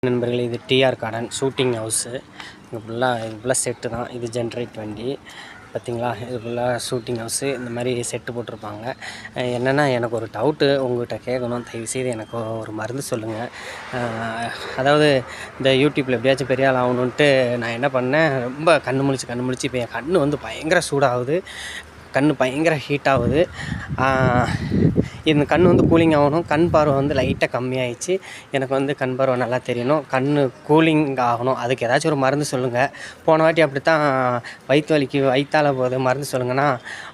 நண்பர்களே, இது TR garden shooting house. இது ஃபுல்லாக செட்டு தான். இது ஜென்ரேட் வண்டி பார்த்திங்களா. இது ஃபுல்லாக ஷூட்டிங் ஹவுஸு. இந்த மாதிரி செட்டு போட்டிருப்பாங்க. என்னென்னா, எனக்கு ஒரு டவுட்டு உங்கள்கிட்ட கேட்கணும். தயவுசெய்து எனக்கு ஒரு மருந்து சொல்லுங்கள். அதாவது இந்த யூடியூப்பில் எப்படியாச்சும் பெரிய ஆள் ஆகணுன்ட்டு நான் என்ன பண்ணேன், ரொம்ப கண்ணு முழிச்சு இப்போ என் கண் வந்து பயங்கர சூடாகுது, கண் பயங்கர ஹீட் ஆகுது. இந்த கண் வந்து கூலிங் ஆகணும். கண் பார்வை வந்து லைட்டாக கம்மியாகிடுச்சு. எனக்கு வந்து கண் பார்வை நல்லா தெரியணும், கண் கூலிங் ஆகணும். அதுக்கு ஏதாச்சும் ஒரு மருந்து சொல்லுங்கள். போன வாட்டி அப்படி தான் வயிற்று வலிக்கு வயிற்றால போகுது மருந்து சொல்லுங்கன்னா,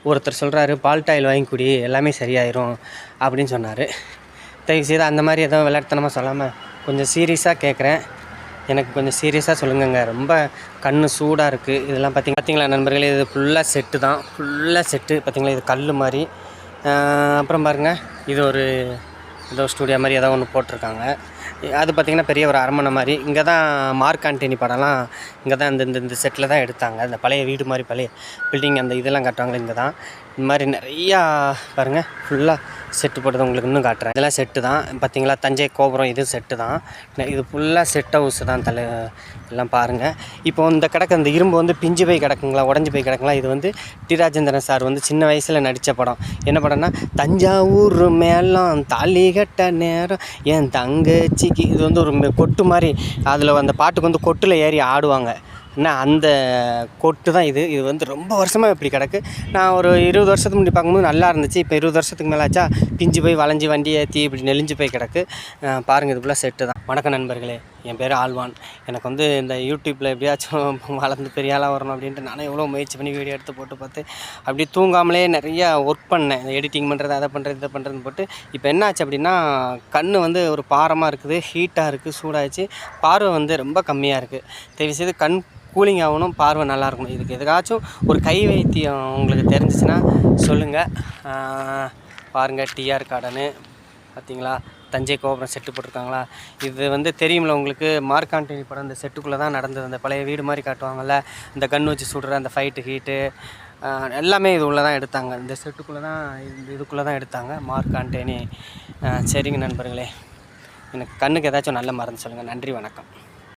ஒருத்தர் சொல்கிறாரு பால்டாயில் வாங்கி குடி எல்லாமே சரியாயிரும் அப்படின்னு சொன்னார். தயவுசெய்து அந்த மாதிரி எதுவும் விளையாட்டுத்தனமாக சொல்லாமல் கொஞ்சம் சீரியஸாக கேட்குறேன். எனக்கு கொஞ்சம் சீரியஸாக சொல்லுங்கங்க. ரொம்ப கண் சூடாக இருக்குது. இதெல்லாம் பார்த்திங்களா நண்பர்களே, இது ஃபுல்லாக செட்டு தான். ஃபுல்லாக செட்டு பார்த்திங்களா. இது கல் மாதிரி. அப்புறம் பாருங்கள், இது ஒரு ஏதோ ஸ்டூடியோ மாதிரி ஏதோ ஒன்று போட்டிருக்காங்க. அது பார்த்திங்கன்னா பெரிய ஒரு அரண்மனை மாதிரி. இங்கே தான் மார்க் ஆண்டனி படம்லாம் இங்கே தான் இந்த செட்டில் தான் எடுத்தாங்க. அந்த பழைய வீடு மாதிரி பழைய பில்டிங் அந்த இதெல்லாம் காட்டுவாங்களே இங்கே தான். இந்த மாதிரி நிறையா பாருங்கள் ஃபுல்லாக செட்டு போட்டது உங்களுக்கு இன்னும் காட்டுறேன். இதெல்லாம் செட்டு தான் பார்த்திங்களா. தஞ்சை கோபுரம் இது செட்டு தான். இது ஃபுல்லாக செட் ஹவுஸ் தான். எல்லாம் பாருங்கள். இப்போ இந்த கிடக்கு அந்த இரும்பு வந்து பிஞ்சு போய் கிடக்குங்களா, உடஞ்சி போய் கிடக்குங்களா. இது வந்து டி ராஜேந்திரன் சார் வந்து சின்ன வயசில் நடித்த படம். என்ன படம்னா, தஞ்சாவூர் மேளம் தாலி கட்ட நேரம் என் தங்கச்சிக்கு. இது வந்து ஒரு கொட்டு மாதிரி. அதில் அந்த பாட்டுக்கு வந்து கொட்டில் ஏறி ஆடுவாங்க. அந்த கொட்டு தான் இது. இது வந்து ரொம்ப வருஷமாக இப்படி கிடக்கு. நான் ஒரு 20 வருஷத்துக்கு முன்னாடி பார்க்கும்போது நல்லா இருந்துச்சு. இப்போ 20 வருஷத்துக்கு மேலே ஆச்சா பிஞ்சு போய் வளைஞ்சி வண்டி ஏற்றி இப்படி நெளிஞ்சு போய் கிடக்கு. பாருங்கள், இது ஃபுல்லாக செட்டு தான். வணக்கம் நண்பர்களே, என் பேர் ஆழ்வான். எனக்கு வந்து இந்த யூடியூப்பில் எப்படியாச்சும் வளர்ந்து பெரிய ஆளாக வரணும் அப்படின்ட்டு நானும் எவ்வளோ முயற்சி பண்ணி வீடியோ எடுத்து போட்டு பார்த்து அப்படி தூங்காமலே நிறையா ஒர்க் பண்ணேன். எடிட்டிங் பண்ணுறது, அதை பண்ணுறது, இதை பண்ணுறதுன்னு போட்டு இப்போ என்ன ஆச்சு அப்படின்னா, கண் வந்து ஒரு பாரமாக இருக்குது, ஹீட்டாக இருக்குது, சூடாகிடுச்சு. பார்வை வந்து ரொம்ப கம்மியாக இருக்குது. தயவுசெய்து கண் கூலிங் ஆகணும், பார்வை நல்லா இருக்கணும். இதுக்கு எதுக்காச்சும் ஒரு கை வைத்தியம் உங்களுக்கு தெரிஞ்சிச்சுன்னா சொல்லுங்கள். பாருங்கள், டிஆர் கார்டனு பார்த்திங்களா. தஞ்சை கோபுரம் செட்டு போட்டிருக்காங்களா. இது வந்து தெரியுமில்ல உங்களுக்கு, மார்க் ஆண்டனி படம் இந்த செட்டுக்குள்ளே தான் நடந்தது. அந்த பழைய வீடு மாதிரி காட்டுவாங்கள்ல, இந்த கன் வச்சு சுடுற அந்த ஃபைட்டு ஹீட்டு எல்லாமே இது உள்ளே தான் எடுத்தாங்க. இந்த செட்டுக்குள்ளே தான் இதுக்குள்ளே தான் எடுத்தாங்க மார்க் ஆண்டனி. சரிங்க நண்பர்களே, எனக்கு கண்ணுக்கு ஏதாச்சும் நல்ல மருந்து சொல்லுங்கள். நன்றி, வணக்கம்.